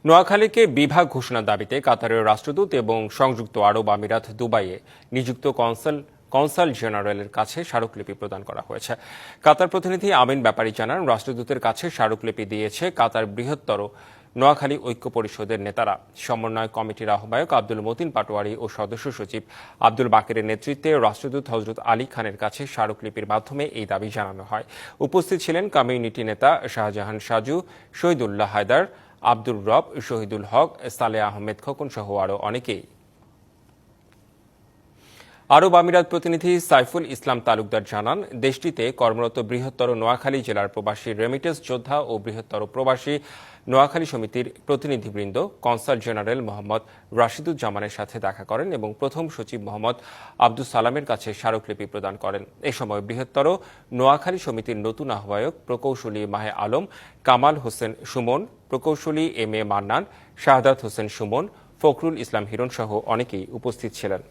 নোয়াখালীকে বিভাগ ঘোষণার দাবিতে কাতারের রাষ্ট্রদূত এবং সংযুক্ত আরব আমিরাত দুবাইয়ে নিযুক্ত কনসাল জেনারেলের কাছে স্মারকলিপি প্রদান করা হয়েছে। কাতার প্রতিনিধি আমিন ব্যাপারী জানান, রাষ্ট্রদূতের কাছে স্মারকলিপি দিয়েছে কাতার বৃহত্তর নোয়াখালী ঐক্য পরিষদের নেতারা। সমন্বয় কমিটির আহ্বায়ক আব্দুল মতিন পাটোয়ারি ও সদস্য সচিব আব্দুল বাকেরের নেতৃত্বে রাষ্ট্রদূত হজরত আলী খানের কাছে স্মারকলিপির মাধ্যমে এই দাবি জানানো হয়। উপস্থিত ছিলেন কমিউনিটি নেতা শাহজাহান সাজু, শহীদুল্লাহ হায়দার, আব্দুর রব, শহীদুল হক, সালেহ আহমেদ খোকন সহ আরও অনেকেই। আরব আমিরাত প্রতিনিধি সাইফুল ইসলাম তালুকদার জানান, দেশটিতে কর্মরত বৃহত্তর নোয়াখালী জেলার প্রবাসী রেমিটেন্স যোদ্ধা ও বৃহত্তর প্রবাসী নোয়াখালী সমিতির প্রতিনিধিবৃন্দ কনসাল জেনারেল মোহাম্মদ রাশিদুজ্জামানের সাথে দেখা করেন এবং প্রথম সচিব মোহাম্মদ আব্দুস সালামের কাছে স্মারকলিপি প্রদান করেন। এ সময় বৃহত্তর নোয়াখালী সমিতির নতুন আহ্বায়ক প্রকৌশলী মাহে আলম, কামাল হোসেন সুমন, প্রকৌশলী এম এ মান্নান, শাহাদাত হোসেন সুমন, ফখরুল ইসলাম হিরণ সহ অনেকেই উপস্থিত ছিলেন।